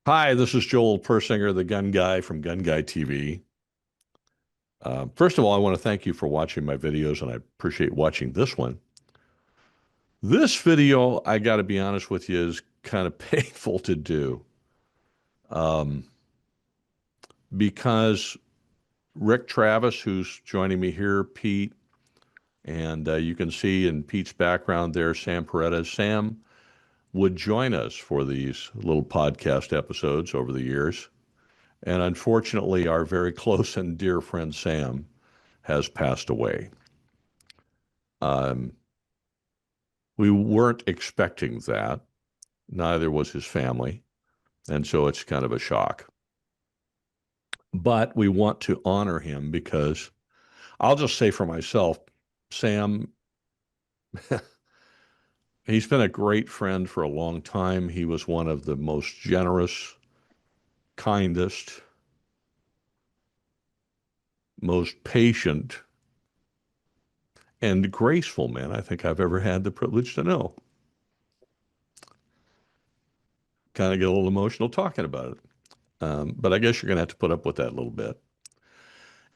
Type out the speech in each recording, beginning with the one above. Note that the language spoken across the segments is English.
Hi, this is Joel Persinger, the gun guy from GunGuyTV. First of all, I want to thank you for watching my videos, and I appreciate watching this one. This video, I got to be honest with you, is kind of painful to do um, because Rick Travis, who's joining me here, Pete, and you can see in Pete's background there, Sam Paredes. Sam would join us for these little podcast episodes over the years. And unfortunately, our very close and dear friend Sam has passed away. Um, we weren't expecting that. Neither was his family. And so it's kind of a shock. But we want to honor him because I'll just say for myself, Sam, he's been a great friend for a long time. He was one of the most generous, kindest, most patient, and graceful men I think I've ever had the privilege to know. Kind of get a little emotional talking about it. But I guess you're going to have to put up with that a little bit.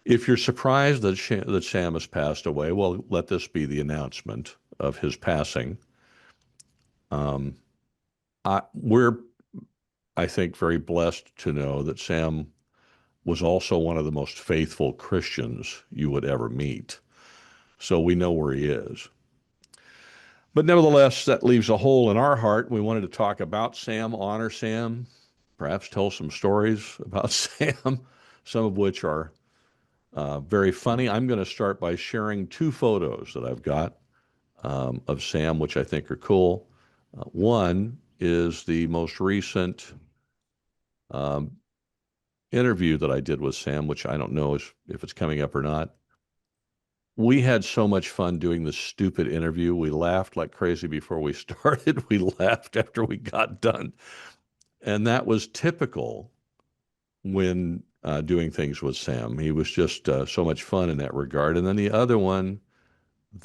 If you're surprised that Sam has passed away, well, let this be the announcement of his passing. Um, we're, I think, very blessed to know that Sam was also one of the most faithful Christians you would ever meet. So we know where he is. But nevertheless, that leaves a hole in our heart. We wanted to talk about Sam, honor Sam, perhaps tell some stories about Sam, some of which are very funny. I'm going to start by sharing two photos that I've got of Sam, which I think are cool. One is the most recent um, interview that I did with Sam, which I don't know if it's coming up or not. We had so much fun doing this stupid interview. We laughed like crazy before we started. We laughed after we got done. And that was typical when doing things with Sam. He was just so much fun in that regard. And then the other one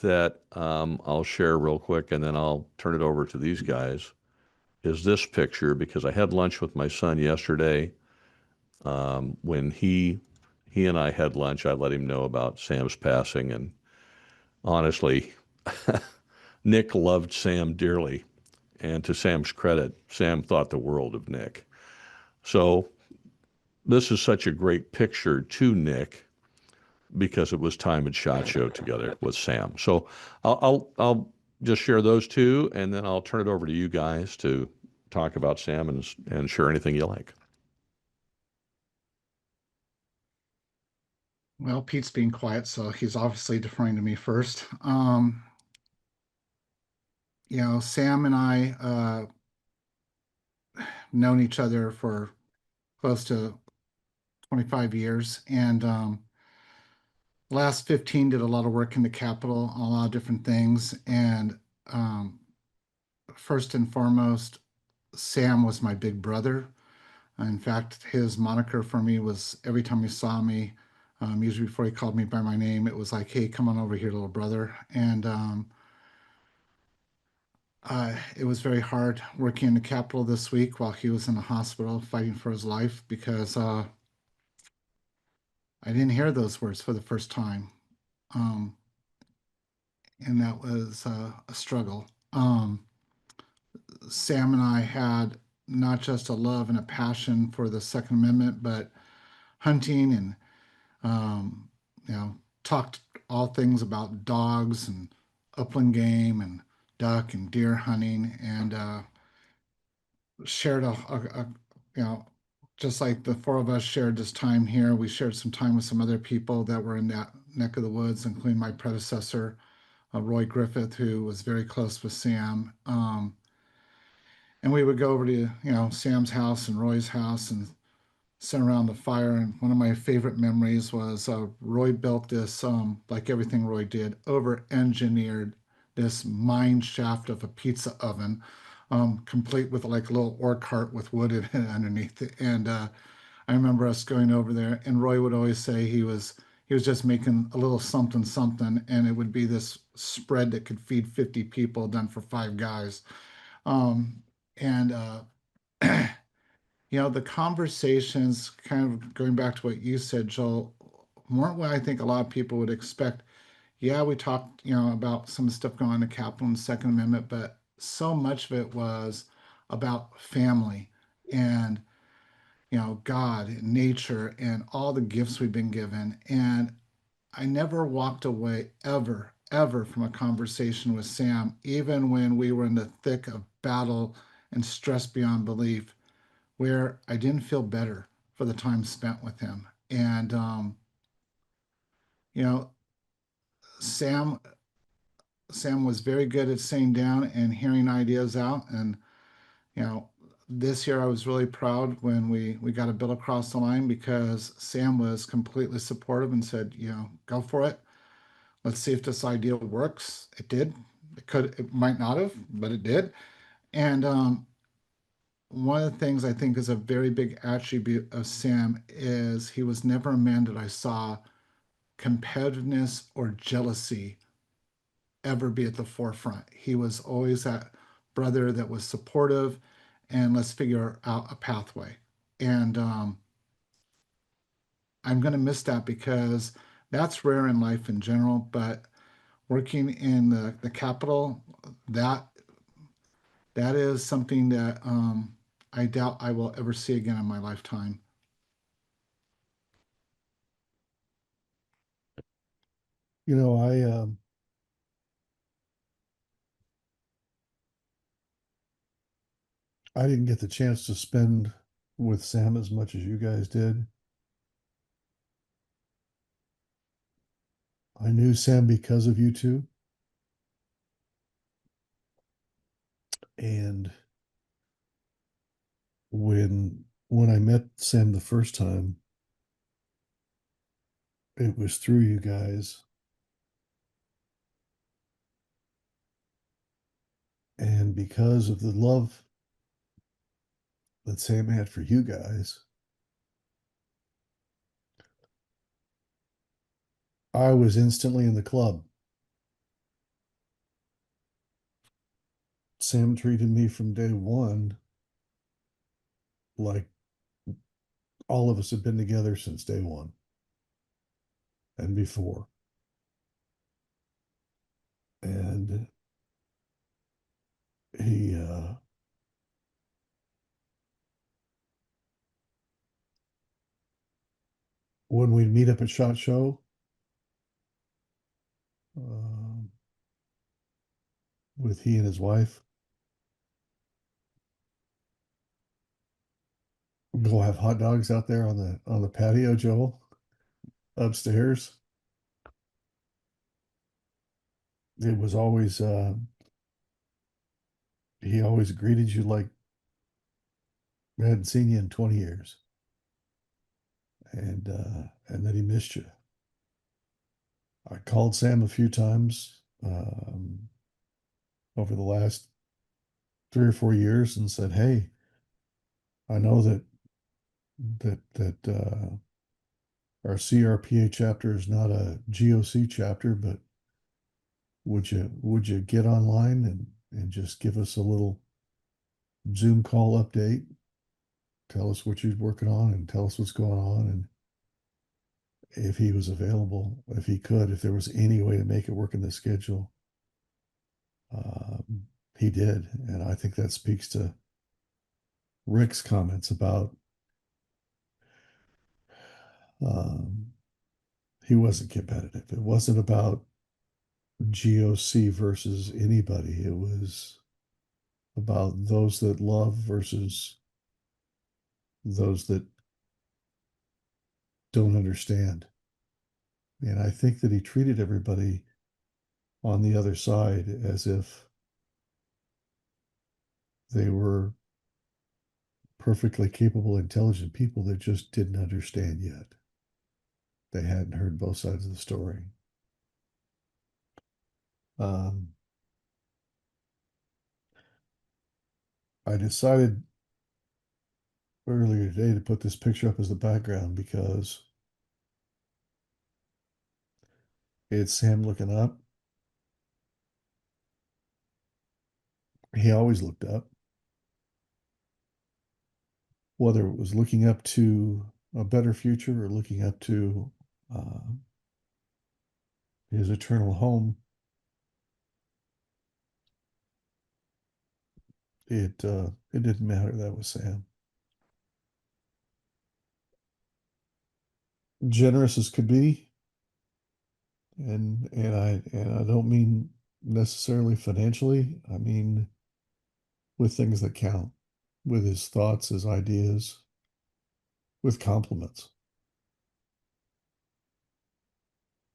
that I'll share real quick, and then I'll turn it over to these guys, is this picture because I had lunch with my son yesterday. When he and I had lunch, I let him know about Sam's passing, and honestly, Nick loved Sam dearly. And to Sam's credit, Sam thought the world of Nick. So this is such a great picture to Nick because it was time at SHOT Show together with Sam. So I'll just share those two, and then I'll turn it over to you guys to talk about Sam and share anything you like. Well, Pete's being quiet, so he's obviously deferring to me first. Sam and I known each other for close to 25 years, and last 15 did a lot of work in the Capitol on a lot of different things. And um, first and foremost, Sam was my big brother. In fact, his moniker for me was every time he saw me, usually before he called me by my name, it was like, "Hey, come on over here, little brother." And it was very hard working in the Capitol this week while he was in the hospital fighting for his life because I didn't hear those words for the first time. Um, and that was a struggle. Sam and I had not just a love and a passion for the Second Amendment, but hunting and, um, talked all things about dogs and upland game and duck and deer hunting and shared you know, just like the four of us shared this time here, we shared some time with some other people that were in that neck of the woods, including my predecessor, Roy Griffith, who was very close with Sam. And we would go over to, Sam's house and Roy's house and sit around the fire. And one of my favorite memories was Roy built this, like everything Roy did, over engineered this mine shaft of a pizza oven, complete with like a little ore cart with wood in it underneath it. And I remember us going over there, and Roy would always say he was just making a little something something, and it would be this spread that could feed 50 people done for five guys. And the conversations, kind of going back to what you said, Joel, weren't what I think a lot of people would expect. Yeah, we talked, about some stuff going on in the Capitol and Second Amendment, but so much of it was about family and, God and nature and all the gifts we've been given. And I never walked away ever, ever from a conversation with Sam, even when we were in the thick of battle and stress beyond belief, where I didn't feel better for the time spent with him. And, you know, Sam Sam was very good at sitting down and hearing ideas out. And, you know, this year I was really proud when we got a bill across the line because Sam was completely supportive and said, go for it. Let's see if this idea works. It did. It might not have, but it did. And one of the things I think is a very big attribute of Sam is he was never a man that I saw competitiveness or jealousy ever be at the forefront. He was always that brother that was supportive and let's figure out a pathway. And I'm going to miss that because that's rare in life in general. But working in the Capitol, that that is something that I doubt I will ever see again in my lifetime. You know, I didn't get the chance to spend with Sam as much as you guys did. I knew Sam because of you two. And when I met Sam the first time, it was through you guys. And because of the love that Sam had for you guys, I was instantly in the club. Sam treated me from day one like all of us had been together since day one and before. And he, when we'd meet up at SHOT Show, uh, with he and his wife, go have hot dogs out there on the patio, Joel, upstairs. It was always he always greeted you like I hadn't seen you in 20 years, and that he missed you. I called Sam a few times over the last 3 or 4 years and said, "Hey, I know that our CRPA chapter is not a GOC chapter, but would you get online and just give us a little Zoom call update? Tell us what you're working on and tell us what's going on and if he was available, if he could, if there was any way to make it work in the schedule." He did, and I think that speaks to Rick's comments about um, he wasn't competitive. It wasn't about GOC versus anybody. It was about those that love versus those that don't understand. And I think that he treated everybody on the other side as if they were perfectly capable, intelligent people that just didn't understand yet. They hadn't heard both sides of the story. Um, I decided earlier today to put this picture up as the background because it's Sam looking up. He always looked up. whether it was looking up to a better future or looking up to his eternal home, it didn't matter. That was Sam. Generous as could be, and I don't mean necessarily financially. I mean with things that count, with his thoughts, his ideas, with compliments,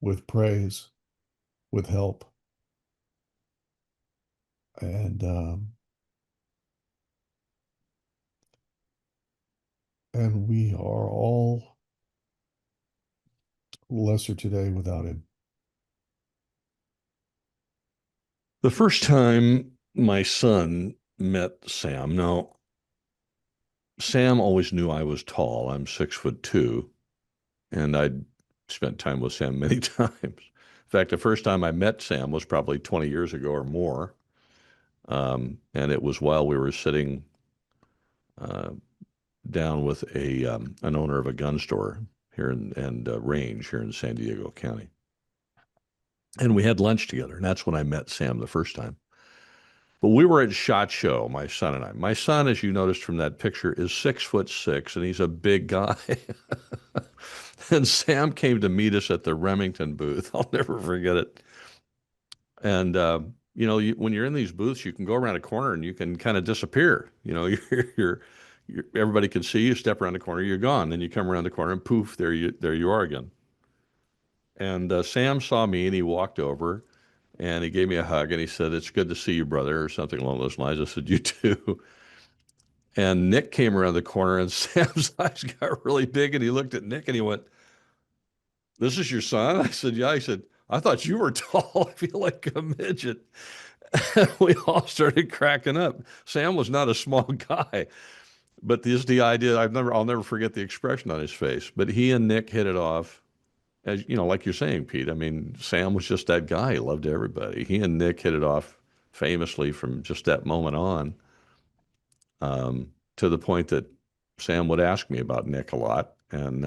with praise, with help. And we are all lesser today without him. The first time my son met Sam, now, Sam always knew I was tall. I'm 6'2", and I'd spent time with Sam many times. In fact, the first time I met Sam was probably 20 years ago or more. And it was while we were sitting down with an owner of a gun store here and range here in San Diego County. And we had lunch together, and that's when I met Sam the first time. But we were at SHOT Show, my son and I. My son, as you noticed from that picture, is 6'6", and he's a big guy. And Sam came to meet us at the Remington booth. I'll never forget it. And when you're in these booths, you can go around a corner and you can kind of disappear. You're everybody can see you. Step around the corner, you're gone. Then you come around the corner, and poof, there you are again. And Sam saw me, and he walked over, and he gave me a hug, and he said, "It's good to see you, brother," or something along those lines. I said, "You too." And Nick came around the corner, and Sam's eyes got really big, and he looked at Nick, and he went, "This is your son?" I said, "Yeah." He said, "I thought you were tall. I feel like a midget." We all started cracking up. Sam was not a small guy, but the idea, I'll never forget the expression on his face. But he and Nick hit it off. As you know, like you're saying, Pete, I mean, Sam was just that guy. He loved everybody. He and Nick hit it off famously from just that moment on, to the point that Sam would ask me about Nick a lot. And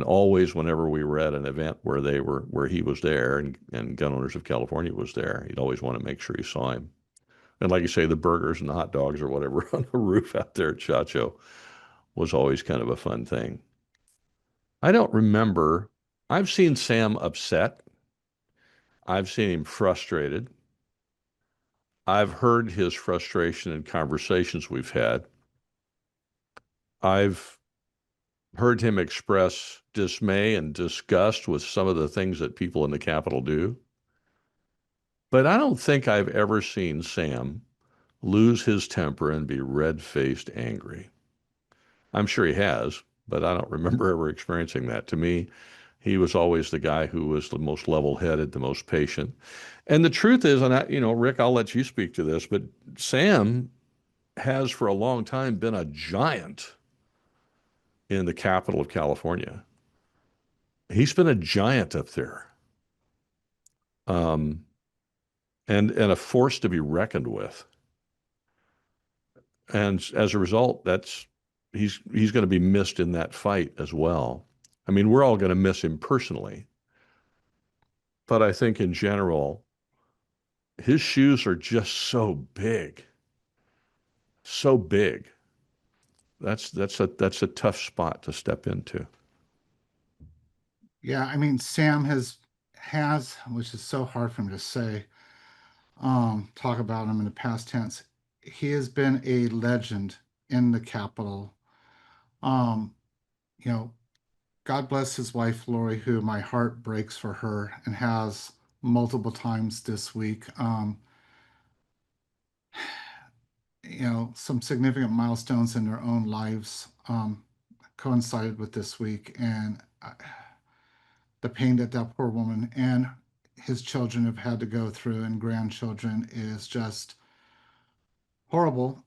always, whenever we were at an event where he was there and Gun Owners of California was there, he'd always want to make sure he saw him. And like you say, the burgers and the hot dogs or whatever on the roof out there at SHOT Show was always kind of a fun thing. I don't remember. I've seen Sam upset. I've seen him frustrated. I've heard his frustration in conversations we've had. I've heard him express dismay and disgust with some of the things that people in the Capitol do. But I don't think I've ever seen Sam lose his temper and be red-faced angry. I'm sure he has, but I don't remember ever experiencing that. To me, he was always the guy who was the most level-headed, the most patient. And the truth is, and Rick, I'll let you speak to this, but Sam has for a long time been a giant in the capital of California. He's been a giant up there, and a force to be reckoned with. And as a result, he's going to be missed in that fight as well. I mean, we're all going to miss him personally, but I think in general, his shoes are just so big, so big. That's a tough spot to step into. Yeah, I mean, Sam has, which is so hard for me to say, talk about him in the past tense. He has been a legend in the Capitol. Um, you know, God bless his wife, Lori, who my heart breaks for her and has multiple times this week. Some significant milestones in their own lives coincided with this week, and the pain that that poor woman and his children have had to go through and grandchildren is just horrible.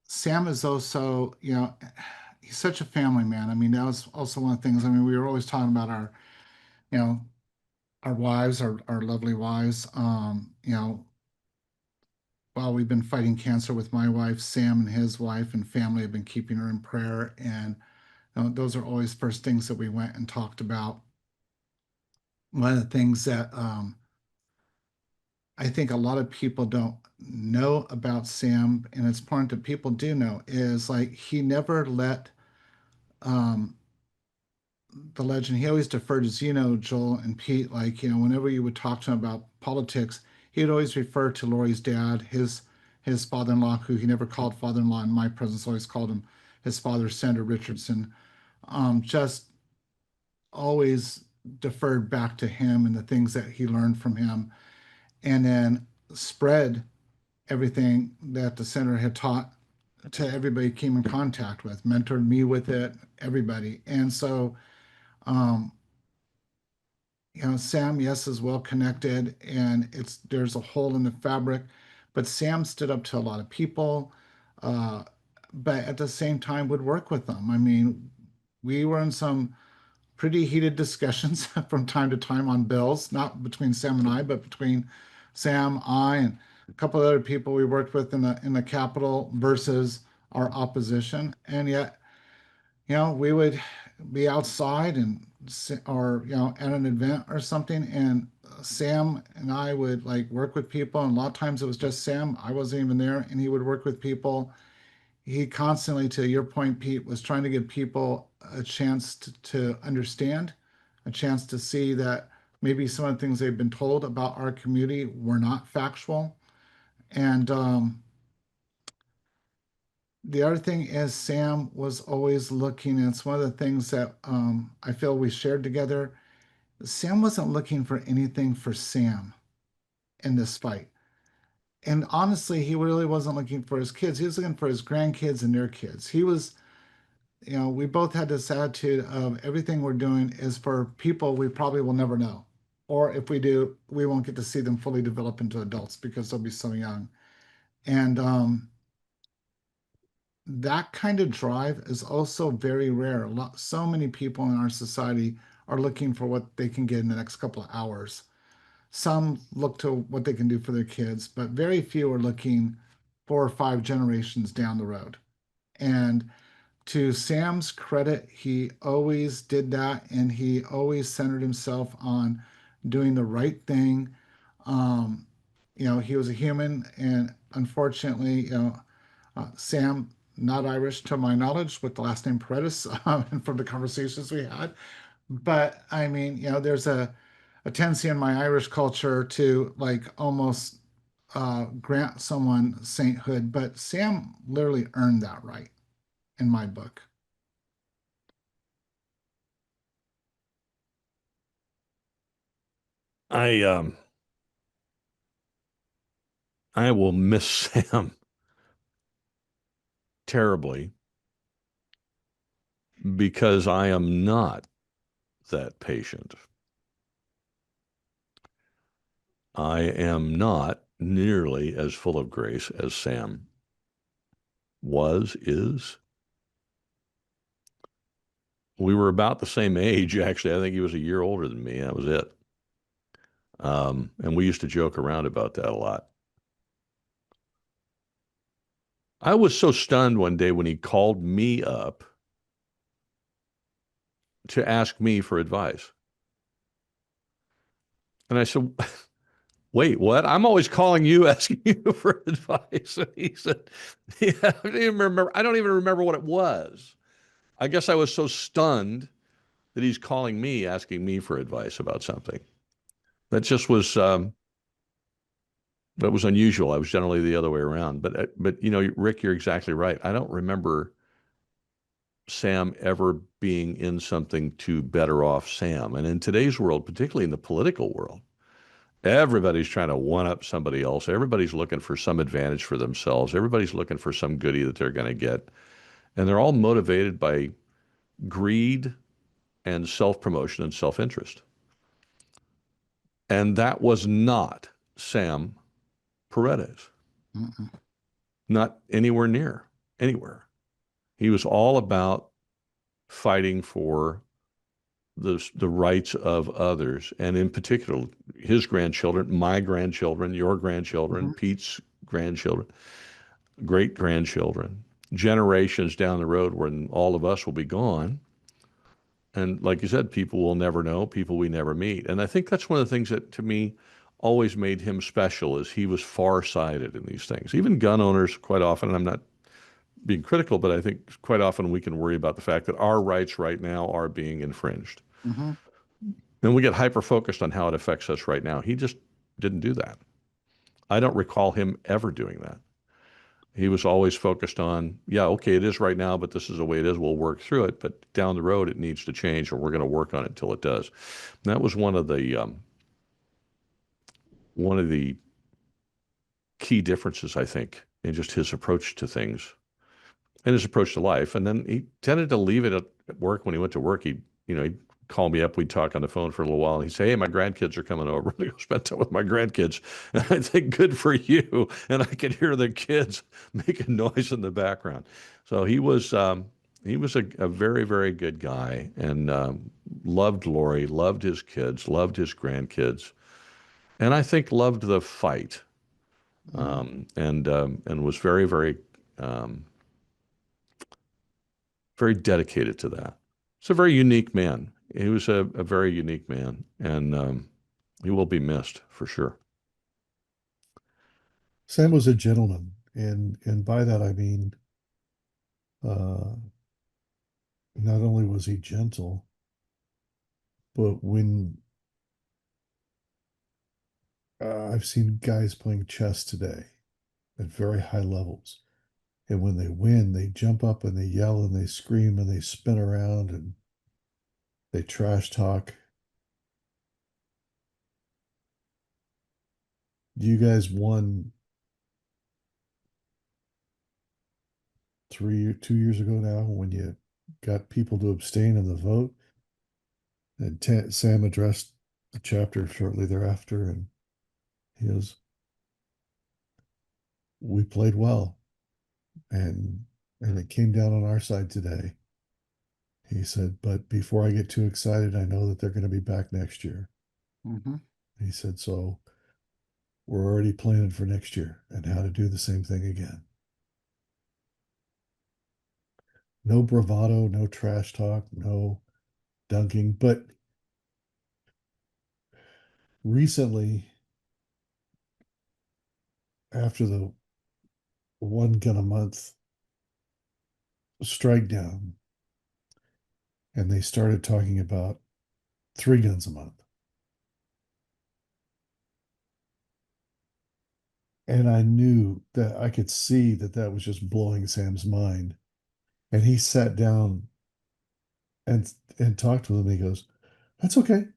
Sam is also, he's such a family man. I mean, that was also one of the things. I mean, we were always talking about you know, our wives, our lovely wives. while we've been fighting cancer with my wife, Sam and his wife and family have been keeping her in prayer. And those are always first things that we went and talked about. One of the things that I think a lot of people don't know about Sam, and it's important that people do know, is like he never let um, the legend, he always deferred, as you know, Joel and Pete, like, whenever you would talk to him about politics, he would always refer to Lori's dad, his father-in-law, who he never called father-in-law in my presence, always called him his father, Senator Richardson. Just always deferred back to him and the things that he learned from him, and then spread everything that the senator had taught to everybody he came in contact with, mentored me with it, everybody. And so, um, Sam, yes, is well connected, and there's a hole in the fabric, but Sam stood up to a lot of people, uh, but at the same time would work with them. I mean, we were in some pretty heated discussions from time to time on bills, not between Sam and I, but between Sam, I, and a couple of other people we worked with in the Capitol versus our opposition. And yet, we would be outside or at an event or something, and Sam and I would like work with people, and a lot of times it was just Sam. I wasn't even there, and he would work with people. He constantly, to your point, Pete, was trying to give people a chance to understand, a chance to see that maybe some of the things they've been told about our community were not factual. And the other thing is, Sam was always looking, and it's one of the things that I feel we shared together. Sam wasn't looking for anything for Sam in this fight. And honestly, he really wasn't looking for his kids. He was looking for his grandkids and their kids. He was, we both had this attitude of everything we're doing is for people we probably will never know. Or if we do, we won't get to see them fully develop into adults because they'll be so young. And that kind of drive is also very rare. So many people in our society are looking for what they can get in the next couple of hours. Some look to what they can do for their kids, but very few are looking 4 or 5 generations down the road. And to Sam's credit, he always did that, and he always centered himself on doing the right thing. Um, he was a human, and unfortunately, Sam, not Irish to my knowledge, with the last name Paredes, and from the conversations we had. But I mean, there's a tendency in my Irish culture to like almost grant someone sainthood, but Sam literally earned that right in my book. I um I will miss Sam terribly because I am not that patient. I am not nearly as full of grace as Sam is. We were about the same age, actually. I think he was a year older than me. That was it. And we used to joke around about that a lot. I was so stunned one day when he called me up to ask me for advice. And I said, wait, what? I'm always calling you, asking you for advice. And he said, yeah, I don't even remember what it was. I guess I was so stunned that he's calling me, asking me for advice about something. That just was, that was unusual. I was generally the other way around. But Rick, you're exactly right. I don't remember Sam ever being in something to better off Sam. And in today's world, particularly in the political world, everybody's trying to one up somebody else. Everybody's looking for some advantage for themselves. Everybody's looking for some goodie that they're going to get. And they're all motivated by greed and self-promotion and self-interest. And that was not Sam Paredes. Mm-mm. Not anywhere near, anywhere. He was all about fighting for the rights of others, and in particular, his grandchildren, my grandchildren, your grandchildren, Mm-hmm. Pete's grandchildren, great grandchildren, generations down the road when all of us will be gone. And like you said, people will never know, people we never meet. And I think that's one of the things that to me always made him special is he was far-sighted in these things. Even gun owners quite often, and I'm not being critical, but I think quite often we can worry about the fact that our rights right now are being infringed. Mm-hmm. And we get hyper-focused on how it affects us right now. He just didn't do that. I don't recall him ever doing that. He was always focused on, yeah, okay, it is right now, but this is the way it is. We'll work through it. But down the road, it needs to change, and we're going to work on it until it does. And that was one of the key differences, I think, in just his approach to things and his approach to life. And then he tended to leave it at work. When he went to work, he'd call me up. We'd talk on the phone for a little while. And he'd say, hey, my grandkids are coming over. I'm going to go spend time with my grandkids. And I think, good for you. And I could hear the kids making noise in the background. So he was a very, very good guy, and loved Lori, loved his kids, loved his grandkids, and I think loved the fight, and was very, very, very dedicated to that. It's a very unique man. He was a very unique man, and he will be missed for sure. Sam was a gentleman, and by that I mean, not only was he gentle, but when I've seen guys playing chess today at very high levels, and when they win, they jump up and they yell and they scream and they spin around and they trash talk. You guys won 2 years ago now when you got people to abstain in the vote. And Sam addressed the chapter shortly thereafter, and he goes, "We played well, and it came down on our side today." He said, "But before I get too excited, I know that they're going to be back next year." Mm-hmm. He said, "So we're already planning for next year and how to do the same thing again." No bravado, no trash talk, no dunking. But recently, after the one gun a month strike down, and they started talking about 3 guns a month. And I knew that I could see that that was just blowing Sam's mind. And he sat down and talked with him. He goes, "That's okay.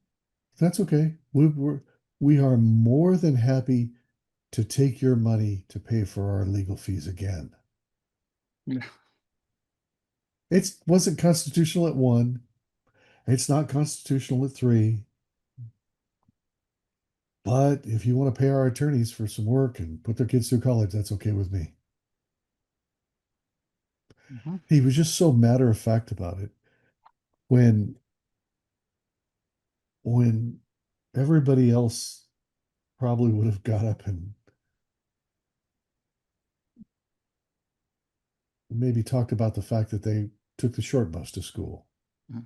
That's okay. We are more than happy to take your money to pay for our legal fees again." Yeah. It wasn't constitutional at 1. It's not constitutional at 3. But if you want to pay our attorneys for some work and put their kids through college, that's okay with me. Mm-hmm. He was just so matter of fact about it. When everybody else probably would have got up and maybe talked about the fact that they took the short bus to school. Mm.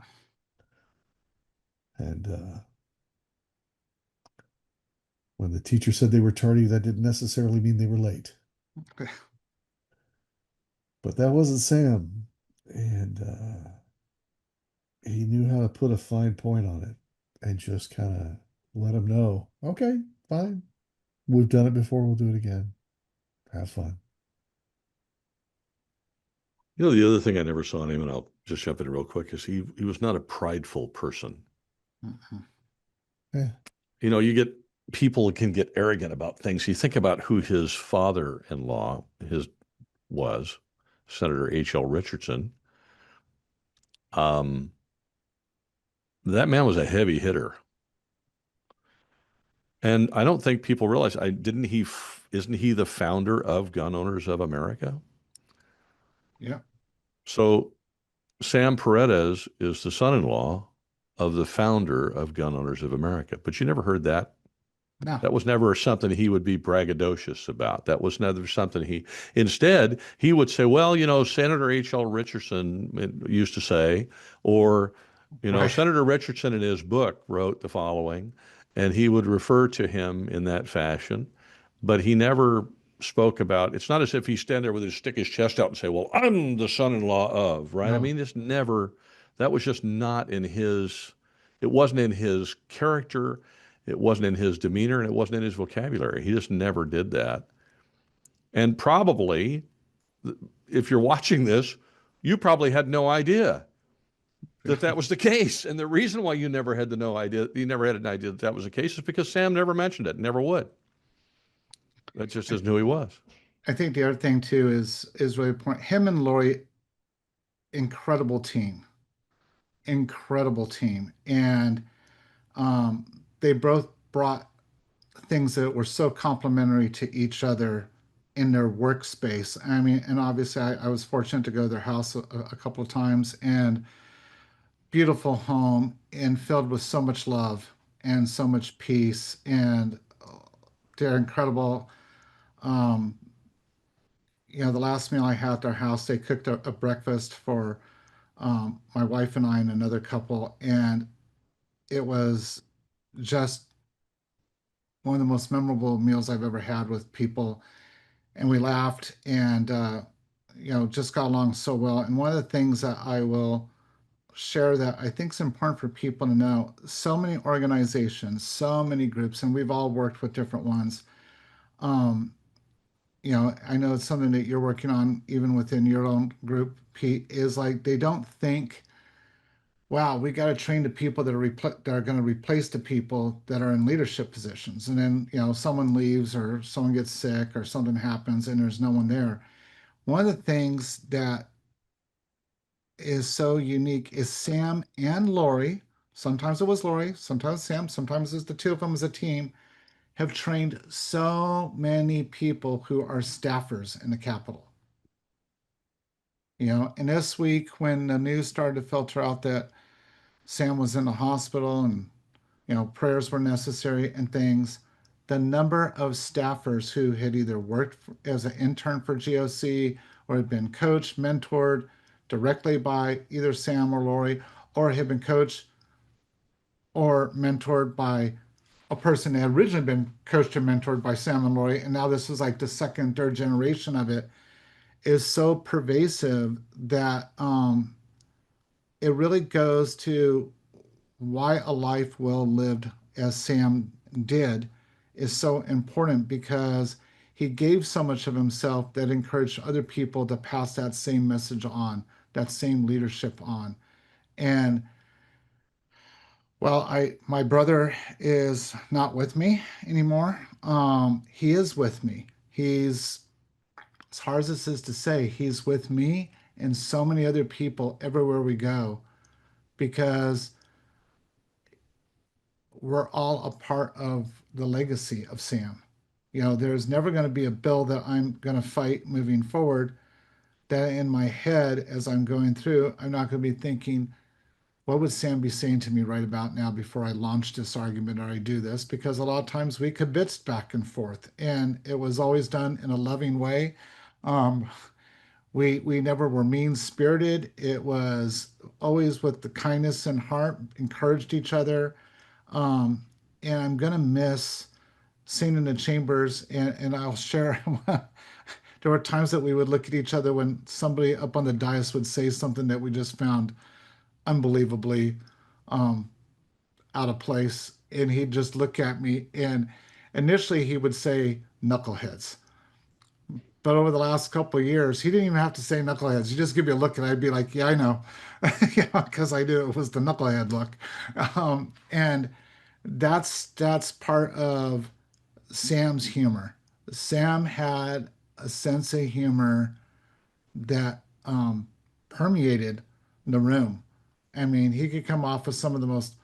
And when the teacher said they were tardy, that didn't necessarily mean they were late. Okay. But that wasn't Sam. And he knew how to put a fine point on it and just kind of let him know, okay, fine. We've done it before. We'll do it again. Have fun. You know, the other thing I never saw in him, and I'll just jump in real quick, is he was not a prideful person. Mm-hmm. Yeah. You know, people can get arrogant about things. You think about who his father-in-law was, Senator H.L. Richardson. That man was a heavy hitter. And I don't think people realize, isn't he the founder of Gun Owners of America? Yeah. So Sam Paredes is the son-in-law of the founder of Gun Owners of America. But you never heard that No. That was never something he would be braggadocious about. That was never something instead, he would say, well, Senator H.L. Richardson used to say, or, Right. Senator Richardson in his book wrote the following, and he would refer to him in that fashion, but he never spoke about, it's not as if he stand there with stick his chest out and say, well, I'm the son-in-law of, right? I No. mean, that was just not it wasn't in his character. It wasn't in his demeanor, and it wasn't in his vocabulary. He just never did that. And probably, if you're watching this, you probably had no idea that was the case. And the reason why you never had an idea that was the case is because Sam never mentioned it, never would. That just isn't who he was. I think the other thing too is really important. Him and Lori, incredible team, incredible team, and they both brought things that were so complementary to each other in their workspace. I mean, and obviously, I was fortunate to go to their house a couple of times, and beautiful home, and filled with so much love and so much peace, and they're incredible. Um, the last meal I had at their house, they cooked a breakfast for my wife and I and another couple, and it was just one of the most memorable meals I've ever had with people. And we laughed and just got along so well. And one of the things that I will share that I think is important for people to know, so many organizations, so many groups, and we've all worked with different ones. Um, I know it's something that you're working on even within your own group, Pete, is like they don't think, wow, we got to train the people that are going to replace the people that are in leadership positions. And then, someone leaves or someone gets sick or something happens and there's no one there. One of the things that is so unique is Sam and Lori. Sometimes it was Lori, sometimes Sam, sometimes it's the two of them as a team, have trained so many people who are staffers in the Capitol. And this week when the news started to filter out that Sam was in the hospital and prayers were necessary and things, the number of staffers who had either worked as an intern for GOC or had been coached, mentored directly by either Sam or Lori, or had been coached or mentored by a person that had originally been coached and mentored by Sam and Lori, and now this is like the second, third generation of it, is so pervasive that it really goes to why a life well lived as Sam did is so important, because he gave so much of himself that encouraged other people to pass that same message on, that same leadership on. And well, my brother is not with me anymore. He is with me. He's, as hard as this is to say, he's with me and so many other people everywhere we go, because we're all a part of the legacy of Sam. There's never going to be a bill that I'm going to fight moving forward that in my head, as I'm going through, I'm not going to be thinking, what would Sam be saying to me right about now before I launch this argument or I do this? Because a lot of times we kibitzed back and forth, and it was always done in a loving way. Um, we never were mean spirited. It was always with the kindness in heart, encouraged each other. Um, and I'm gonna miss sitting in the chambers, and I'll share. There were times that we would look at each other when somebody up on the dais would say something that we just found unbelievably um, out of place, and he'd just look at me, and initially he would say knuckleheads, but over the last couple of years he didn't even have to say knuckleheads. He'd just give me a look and I'd be like, yeah, I know. Yeah, because I knew it was the knucklehead look. And that's part of Sam's humor. Sam had a sense of humor that permeated the room. I mean, he could come off with some of the most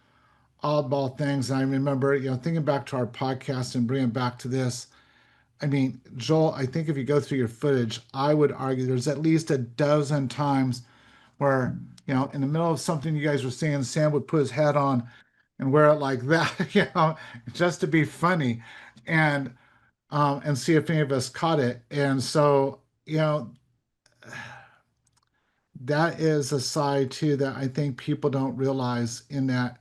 oddball things. And I remember, thinking back to our podcast and bringing it back to this. I mean, Joel, I think if you go through your footage, I would argue there's at least a dozen times where, in the middle of something you guys were saying, Sam would put his hat on and wear it like that, just to be funny, and see if any of us caught it. And so, that is a side too that I think people don't realize, in that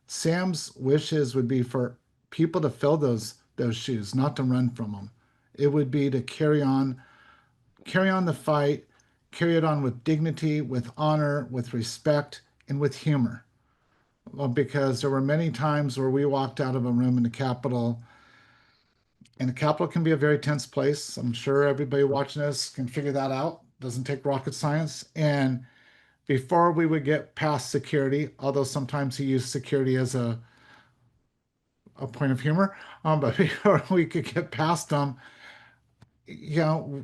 Sam's wishes would be for people to fill those shoes, not to run from them. It would be to carry on the fight, carry it on with dignity, with honor, with respect, and with humor. Well, because there were many times where we walked out of a room in the Capitol, and the Capitol can be a very tense place. I'm sure everybody watching this can figure that out. Doesn't take rocket science. And before we would get past security, although sometimes he used security as a point of humor, but before we could get past them, you know,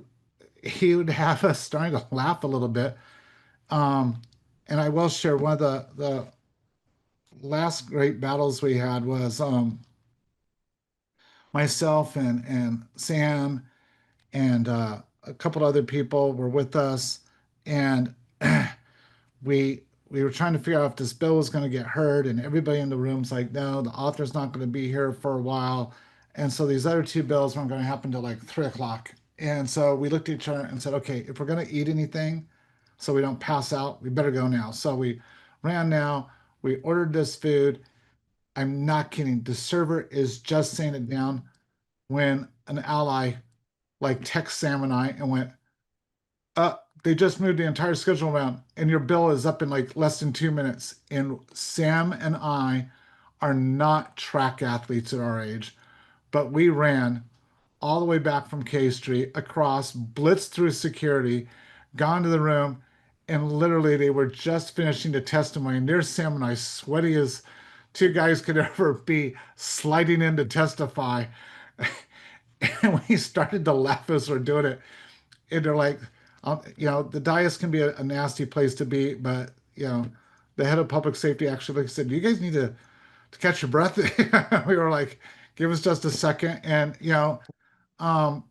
he would have us starting to laugh a little bit. Um, and I will share one of the last great battles we had was myself and Sam and a couple other people were with us, and we were trying to figure out if this bill was going to get heard, and everybody in the room's like, no, the author's not going to be here for a while, and so these other two bills weren't going to happen till like 3 o'clock. And so we looked at each other and said, okay, if we're going to eat anything so we don't pass out, we better go now. So we ran now. We ordered this food. I'm not kidding. The server is just saying it down when an ally like text Sam and I and went, they just moved the entire schedule around and your bill is up in like less than 2 minutes. And Sam and I are not track athletes at our age, but we ran all the way back from K Street across, blitzed through security, gone to the room, and literally they were just finishing the testimony. And there's Sam and I, sweaty as two guys could ever be, sliding in to testify. And we started to laugh as we're doing it. And they're like, the dais can be a nasty place to be, but the head of public safety actually said, "You guys need to catch your breath." We were like, "Give us just a second." And um,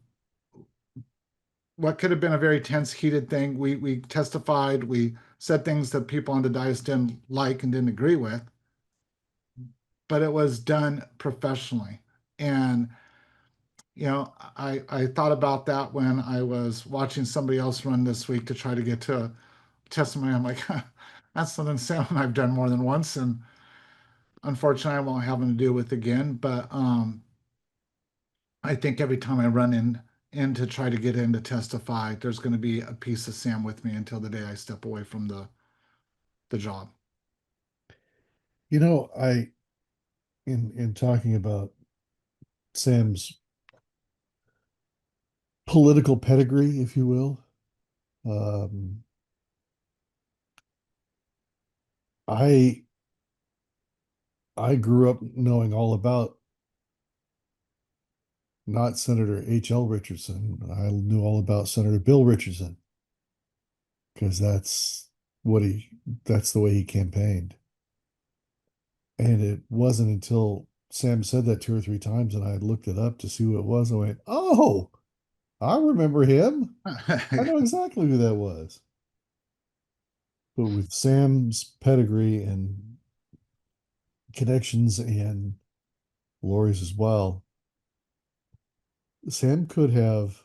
what could have been a very tense, heated thing, we testified, we said things that people on the dais didn't like and didn't agree with, but it was done professionally. And I thought about that when I was watching somebody else run this week to try to get to a testimony. I'm like, that's something Sam and I've done more than once, and unfortunately, I won't have them to do with again. But I think every time I run in to try to get in to testify, there's going to be a piece of Sam with me until the day I step away from the job. I in talking about Sam's political pedigree, if you will, um, I I grew up knowing all about not Senator H.L. Richardson. I knew all about Senator Bill Richardson because that's the way he campaigned. And it wasn't until Sam said that two or three times and I looked it up to see who it was. I went, oh, I remember him. I know exactly who that was. But with Sam's pedigree and connections and Lori's as well, Sam could have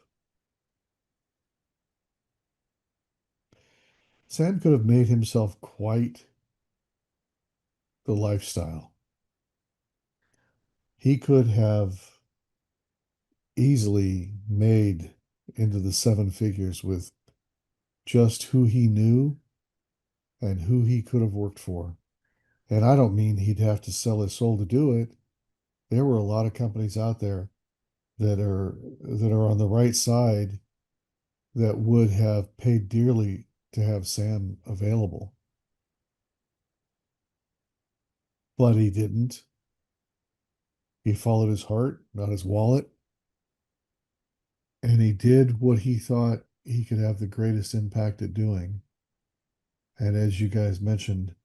Sam could have made himself quite the lifestyle. He could have easily made into the seven figures with just who he knew and who he could have worked for. And I don't mean he'd have to sell his soul to do it. There were a lot of companies out there that are on the right side that would have paid dearly to have Sam available. But he didn't. He followed his heart, not his wallet. And he did what he thought he could have the greatest impact at doing. And as you guys mentioned,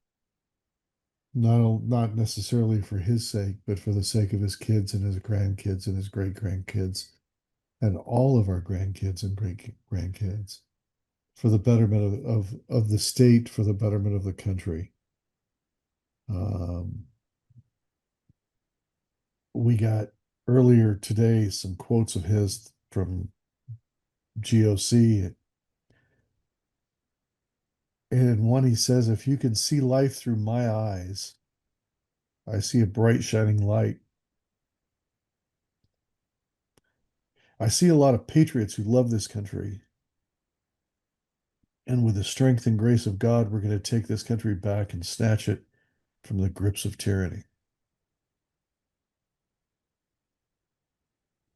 not necessarily for his sake, but for the sake of his kids and his grandkids and his great grandkids and all of our grandkids and great grandkids, for the betterment of the state, for the betterment of the country. Um, we got earlier today some quotes of his from GOC. And in one, he says, "If you can see life through my eyes, I see a bright, shining light. I see a lot of patriots who love this country. And with the strength and grace of God, we're going to take this country back and snatch it from the grips of tyranny."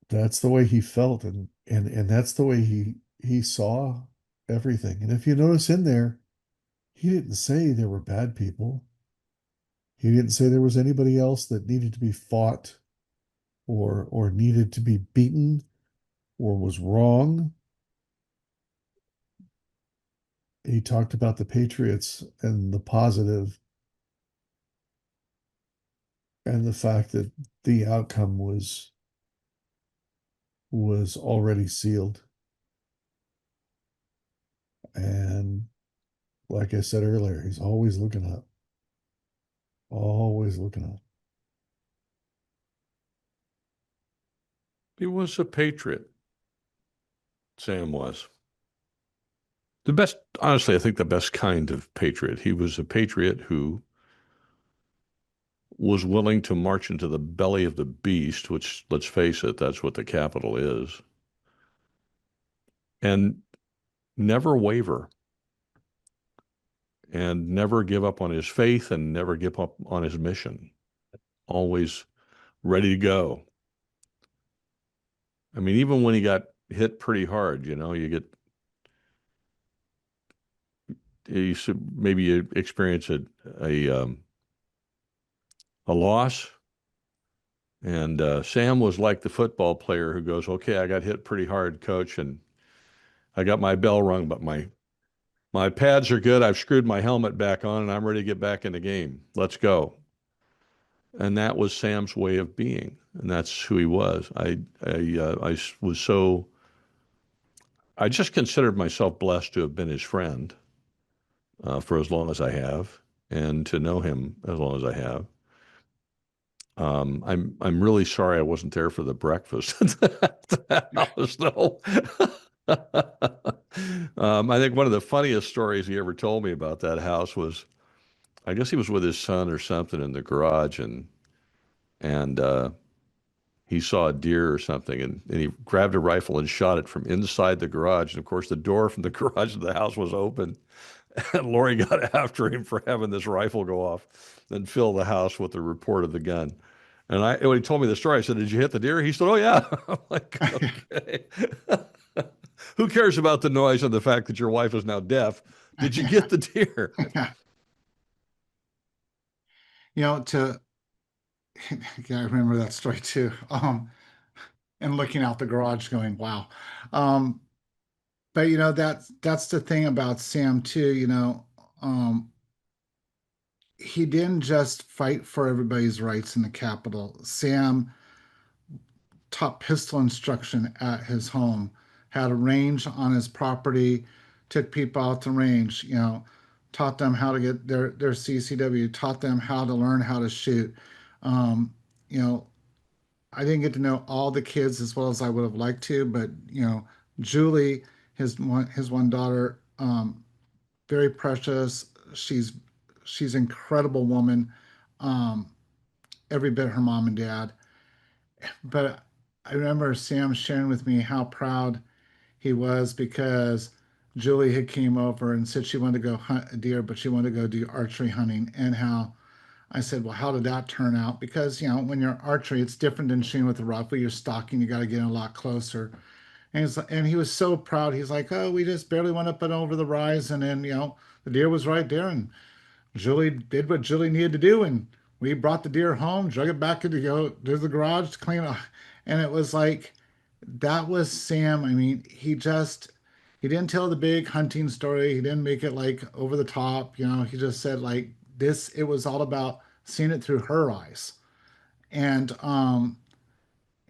That's the way he felt, and that's the way he saw everything. And if you notice in there, he didn't say there were bad people. He didn't say there was anybody else that needed to be fought or needed to be beaten or was wrong. He talked about the patriots and the positive and the fact that the outcome was already sealed. And like I said earlier, he's always looking up. Always looking up. He was a patriot. Sam was. The best, honestly, I think the best kind of patriot. He was a patriot who was willing to march into the belly of the beast, which, let's face it, that's what the Capitol is, and never waver and never give up on his faith and never give up on his mission. Always ready to go. I mean, even when he got hit pretty hard, you maybe you experience a loss. And Sam was like the football player who goes, "Okay, I got hit pretty hard, coach, and I got my bell rung, but my pads are good. I've screwed my helmet back on, and I'm ready to get back in the game. Let's go." And that was Sam's way of being, and that's who he was. I was so I just considered myself blessed to have been his friend for as long as I have, and to know him as long as I have. I'm really sorry I wasn't there for the breakfast at the house, though. I think one of the funniest stories he ever told me about that house was, I guess he was with his son or something in the garage, and he saw a deer or something, and he grabbed a rifle and shot it from inside the garage. And of course, the door from the garage to the house was open, and Lori got after him for having this rifle go off and fill the house with the report of the gun. And when he told me the story, I said, "Did you hit the deer?" He said, "Oh yeah." I'm like, okay. Who cares about the noise and the fact that your wife is now deaf? Did you get the deer? You know, to yeah, I remember that story too. And looking out the garage going, wow. Um, but that's the thing about Sam too, he didn't just fight for everybody's rights in the Capitol. Sam taught pistol instruction at his home, had a range on his property, took people out to range, taught them how to get their CCW, taught them how to learn how to shoot. Um, you know, I didn't get to know all the kids as well as I would have liked to, but Julie, his one daughter, very precious. She's an incredible woman, um, every bit her mom and dad. But I remember Sam sharing with me how proud he was because Julie had came over and said she wanted to go hunt a deer, but she wanted to go do archery hunting, and how I said, well, how did that turn out? Because, when you're archery, it's different than shooting with a rifle. You're stalking, you got to get in a lot closer. And he was so proud. He's like, oh, we just barely went up and over the rise. And then, the deer was right there. And Julie did what Julie needed to do. And we brought the deer home, drug it back into to the garage to clean it. And it was like, that was Sam. I mean, he didn't tell the big hunting story. He didn't make it like over the top. He just said like this, it was all about seeing it through her eyes. And,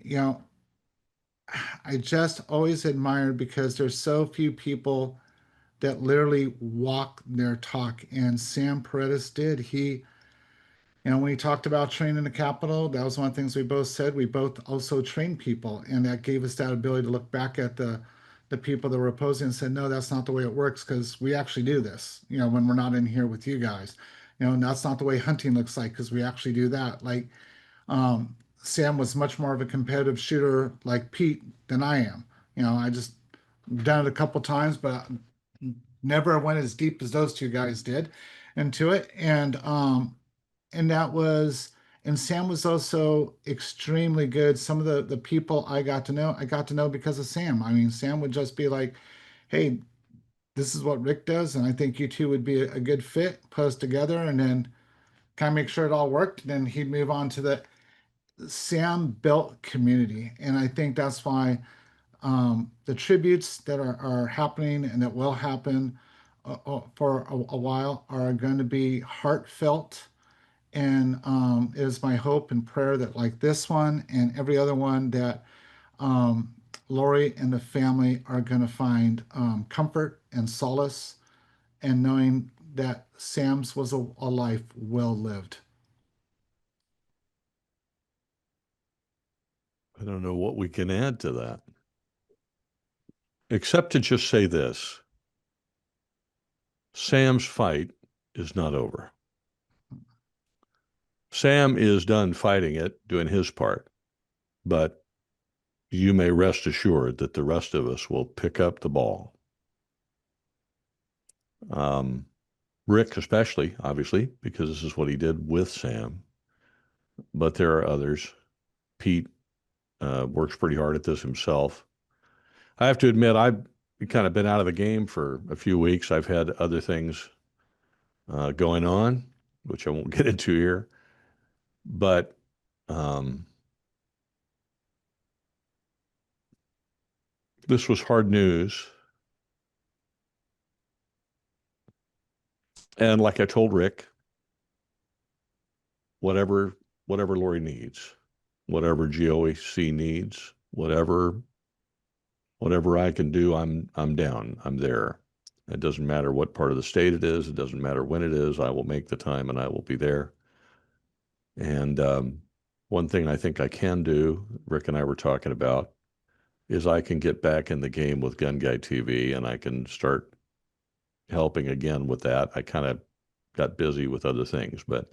you know, I just always admired because there's so few people that literally walk their talk. And Sam Paredes did. When he talked about training the capital, that was one of the things we both said. We both also trained people, and that gave us that ability to look back at the people that were opposing and said, no, that's not the way it works because we actually do this, when we're not in here with you guys. And that's not the way hunting looks like because we actually do that. Like Sam was much more of a competitive shooter like Pete than I am. I just done it a couple times, but never went as deep as those two guys did into it. And that was and Sam was also extremely good. Some of the people I got to know because of Sam. I mean, Sam would just be like, "Hey, this is what Rick does, and I think you two would be a good fit. Put us together, and then kind of make sure it all worked." Then he'd move on to the Sam built community, and I think that's why the tributes that are happening and that will happen for a while are going to be heartfelt. And it is my hope and prayer that, like this one and every other one, that Lori and the family are going to find comfort and solace and knowing that Sam's was a life well lived. I don't know what we can add to that, except to just say this. Sam's fight is not over. Sam is done fighting it, doing his part, but you may rest assured that the rest of us will pick up the ball. Rick especially, obviously, because this is what he did with Sam, but there are others. Pete works pretty hard at this himself. I have to admit, I've kind of been out of the game for a few weeks. I've had other things going on, which I won't get into here. But this was hard news. And like I told Rick, whatever Lori needs, whatever GOAC needs, whatever I can do, I'm down. I'm there. It doesn't matter what part of the state it is. It doesn't matter when it is. I will make the time and I will be there. And one thing I think I can do, Rick and I were talking about, is I can get back in the game with GunGuyTV and I can start helping again with that. I kind of got busy with other things, but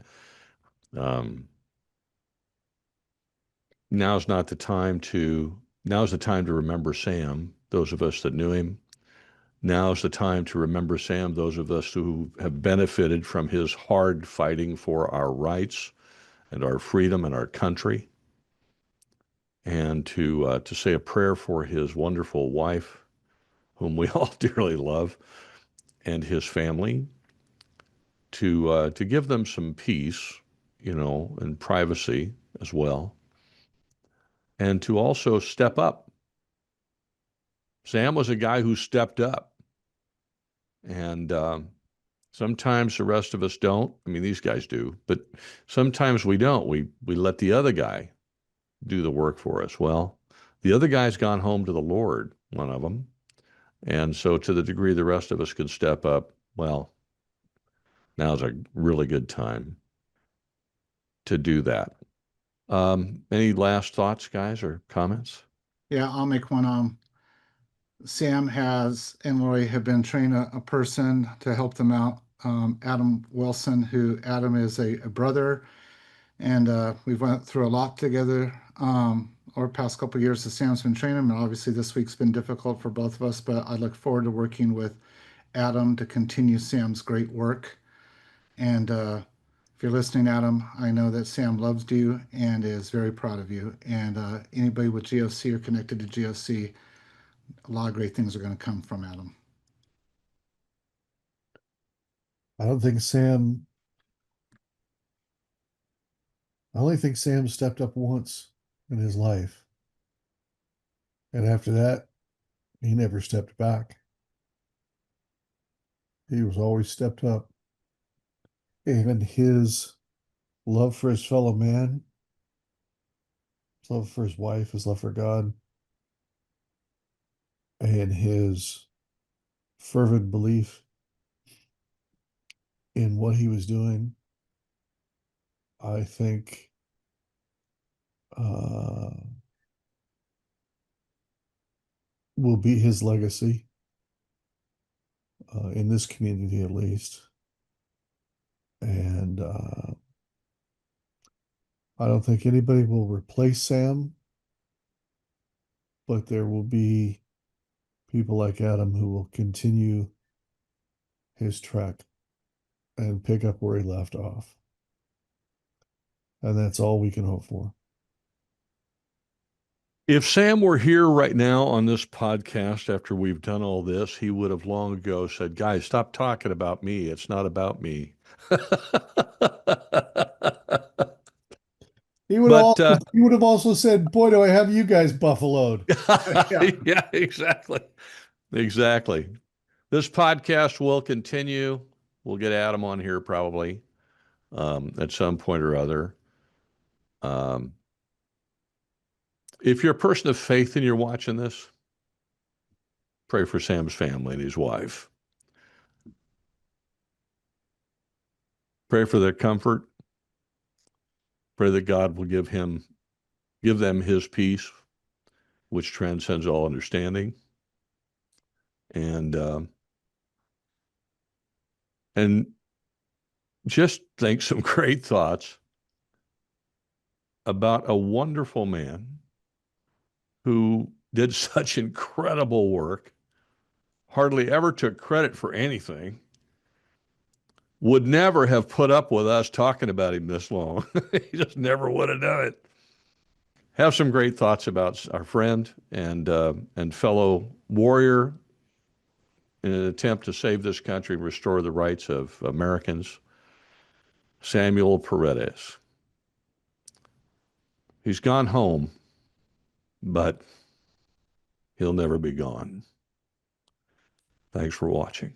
now's not the time to now's the time to remember Sam, those of us that knew him. Now's the time to remember Sam, those of us who have benefited from his hard fighting for our rights and our freedom and our country, and to say a prayer for his wonderful wife, whom we all dearly love, and his family, to give them some peace, and privacy as well, and to also step up. Sam was a guy who stepped up, and sometimes the rest of us don't. I mean, these guys do, but sometimes we don't. We let the other guy do the work for us. Well, the other guy's gone home to the Lord, one of them. And so to the degree the rest of us can step up, well, now's a really good time to do that. Any last thoughts, guys, or comments? Yeah, I'll make one. Sam has and Lori have been training a person to help them out. Adam Wilson, who Adam is a brother, and we've went through a lot together over the past couple of years as Sam's been training him, and obviously this week's been difficult for both of us, but I look forward to working with Adam to continue Sam's great work. And if you're listening, Adam, I know that Sam loves you and is very proud of you. And anybody with GOC or connected to GOC, a lot of great things are going to come from Adam. I don't think Sam, I only think Sam stepped up once in his life. And after that, he never stepped back. He was always stepped up. And his love for his fellow man, his love for his wife, his love for God, and his fervent belief in what he was doing I think will be his legacy in this community, at least. And I don't think anybody will replace Sam, but there will be people like Adam who will continue his trek and pick up where he left off. And that's all we can hope for. If Sam were here right now on this podcast after we've done all this, he would have long ago said, guys, stop talking about me. It's not about me. But He would have also said, boy, do I have you guys buffaloed. yeah, exactly. Exactly. This podcast will continue. We'll get Adam on here probably at some point or other. If you're a person of faith and you're watching this, pray for Sam's family and his wife. Pray for their comfort. Pray that God will give them his peace, which transcends all understanding. And just think some great thoughts about a wonderful man who did such incredible work, hardly ever took credit for anything, would never have put up with us talking about him this long. He just never would have done it. Have some great thoughts about our friend and fellow warrior in an attempt to save this country and restore the rights of Americans, Samuel Paredes. He's gone home, but he'll never be gone. Thanks for watching.